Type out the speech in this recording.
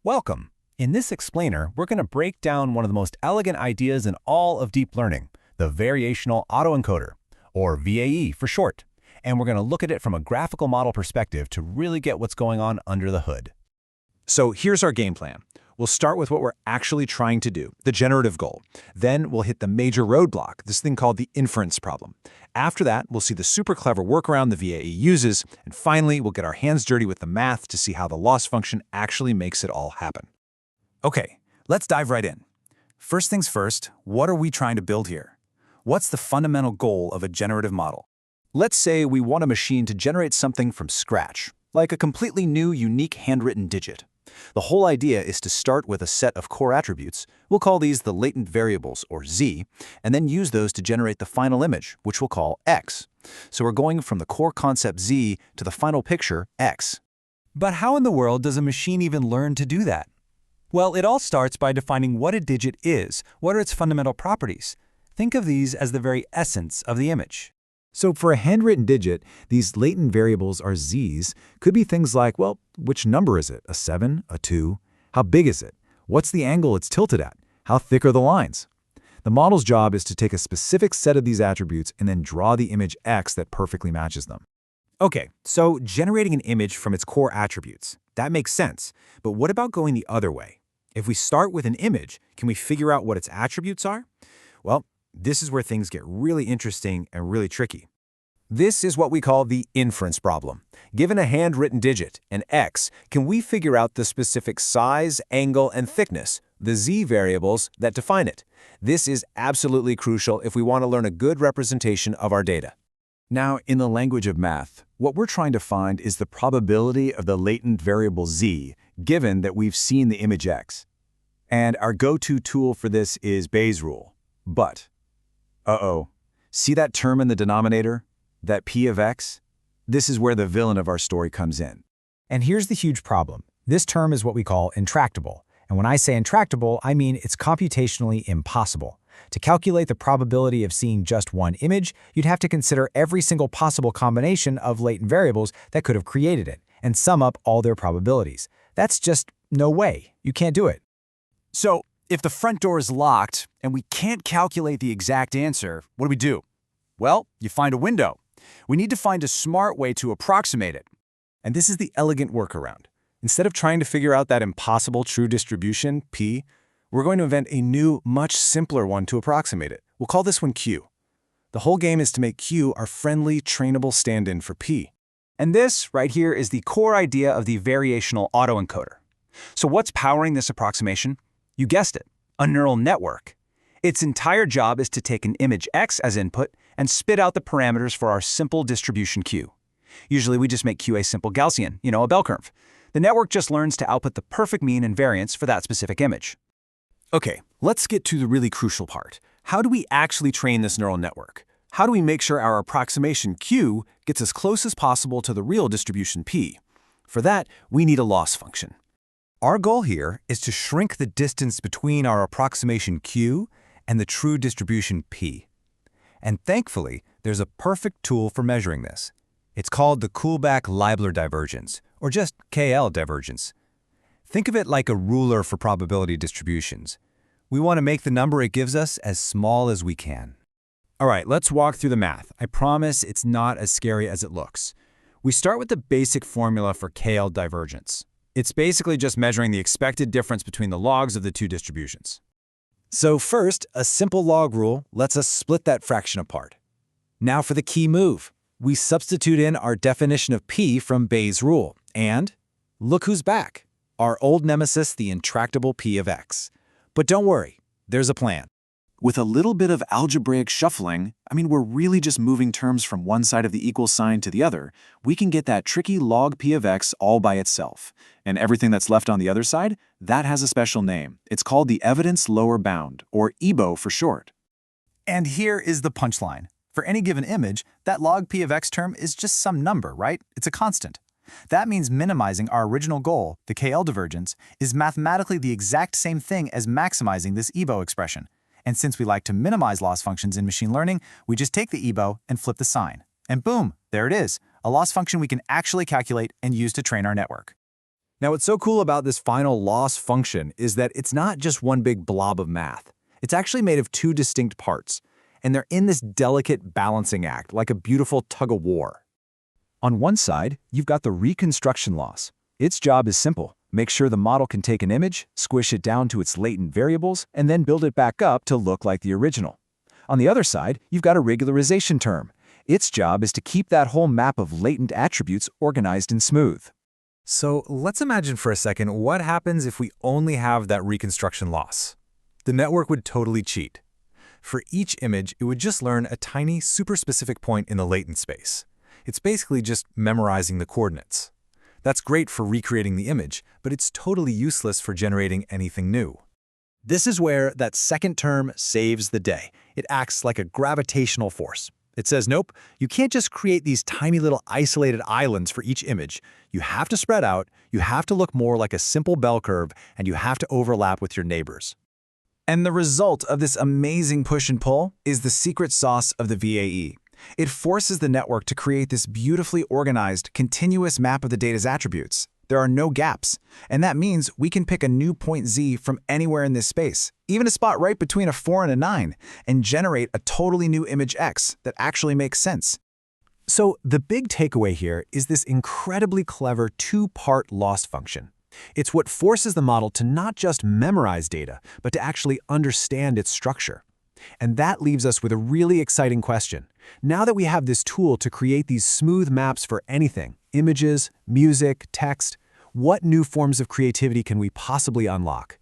Welcome! In this explainer, we're going to break down one of the most elegant ideas in all of deep learning, the Variational Autoencoder, or VAE for short. And we're going to look at it from a graphical model perspective to really get what's going on under the hood. So here's our game plan. We'll start with what we're actually trying to do, the generative goal. Then we'll hit the major roadblock, this thing called the inference problem. After that, we'll see the super clever workaround the VAE uses, and finally, we'll get our hands dirty with the math to see how the loss function actually makes it all happen. Okay, let's dive right in. First things first, what are we trying to build here? What's the fundamental goal of a generative model? Let's say we want a machine to generate something from scratch, like a completely new, unique handwritten digit. The whole idea is to start with a set of core attributes. We'll call these the latent variables, or Z, and then use those to generate the final image, which we'll call X. So we're going from the core concept Z to the final picture, X. But how in the world does a machine even learn to do that? Well, it all starts by defining what a digit is. What are its fundamental properties? Think of these as the very essence of the image. So for a handwritten digit, these latent variables, or Z's, could be things like, well, which number is it? A 7? A 2? How big is it? What's the angle it's tilted at? How thick are the lines? The model's job is to take a specific set of these attributes and then draw the image X that perfectly matches them. Okay, so generating an image from its core attributes. That makes sense. But what about going the other way? If we start with an image, can we figure out what its attributes are? Well, this is where things get really interesting and really tricky. This is what we call the inference problem. Given a handwritten digit, an X, can we figure out the specific size, angle, and thickness, the Z variables that define it? This is absolutely crucial if we want to learn a good representation of our data. Now, in the language of math, what we're trying to find is the probability of the latent variable Z, given that we've seen the image X. And our go-to tool for this is Bayes' rule. But, see that term in the denominator? That P of X? This is where the villain of our story comes in. And here's the huge problem. This term is what we call intractable. And when I say intractable, I mean it's computationally impossible. To calculate the probability of seeing just one image, you'd have to consider every single possible combination of latent variables that could have created it, and sum up all their probabilities. That's just no way. You can't do it. So, if the front door is locked and we can't calculate the exact answer, what do? Well, you find a window. We need to find a smart way to approximate it. And this is the elegant workaround. Instead of trying to figure out that impossible true distribution, P, we're going to invent a new, much simpler one to approximate it. We'll call this one Q. The whole game is to make Q our friendly, trainable stand-in for P. And this, right here, is the core idea of the variational autoencoder. So what's powering this approximation? You guessed it, a neural network. Its entire job is to take an image X as input and spit out the parameters for our simple distribution Q. Usually we just make Q a simple Gaussian, a bell curve. The network just learns to output the perfect mean and variance for that specific image. Okay, let's get to the really crucial part. How do we actually train this neural network? How do we make sure our approximation Q gets as close as possible to the real distribution P? For that, we need a loss function. Our goal here is to shrink the distance between our approximation Q and the true distribution P. And thankfully, there's a perfect tool for measuring this. It's called the Kullback-Leibler divergence, or just KL divergence. Think of it like a ruler for probability distributions. We want to make the number it gives us as small as we can. All right, let's walk through the math. I promise it's not as scary as it looks. We start with the basic formula for KL divergence. It's basically just measuring the expected difference between the logs of the two distributions. So first, a simple log rule lets us split that fraction apart. Now for the key move. We substitute in our definition of P from Bayes' rule. And look who's back. Our old nemesis, the intractable P of X. But don't worry, there's a plan. With a little bit of algebraic shuffling, we're really just moving terms from one side of the equal sign to the other, we can get that tricky log P of X all by itself. And everything that's left on the other side, that has a special name. It's called the evidence lower bound, or ELBO for short. And here is the punchline. For any given image, that log P of X term is just some number, right? It's a constant. That means minimizing our original goal, the KL divergence, is mathematically the exact same thing as maximizing this ELBO expression. And since we like to minimize loss functions in machine learning, we just take the ELBO and flip the sign. And boom, there it is, a loss function we can actually calculate and use to train our network. Now, what's so cool about this final loss function is that it's not just one big blob of math. It's actually made of two distinct parts, and they're in this delicate balancing act, like a beautiful tug-of-war. On one side, you've got the reconstruction loss. Its job is simple. Make sure the model can take an image, squish it down to its latent variables, and then build it back up to look like the original. On the other side, you've got a regularization term. Its job is to keep that whole map of latent attributes organized and smooth. So let's imagine for a second what happens if we only have that reconstruction loss. The network would totally cheat. For each image, it would just learn a tiny, super-specific point in the latent space. It's basically just memorizing the coordinates. That's great for recreating the image, but it's totally useless for generating anything new. This is where that second term saves the day. It acts like a gravitational force. It says, nope, you can't just create these tiny little isolated islands for each image. You have to spread out, you have to look more like a simple bell curve, and you have to overlap with your neighbors. And the result of this amazing push and pull is the secret sauce of the VAE. It forces the network to create this beautifully organized, continuous map of the data's attributes. There are no gaps, and that means we can pick a new point z from anywhere in this space, even a spot right between a 4 and a 9, and generate a totally new image x that actually makes sense. So the big takeaway here is this incredibly clever two-part loss function. It's what forces the model to not just memorize data, but to actually understand its structure. And that leaves us with a really exciting question. Now that we have this tool to create these smooth maps for anything, images, music, text, what new forms of creativity can we possibly unlock?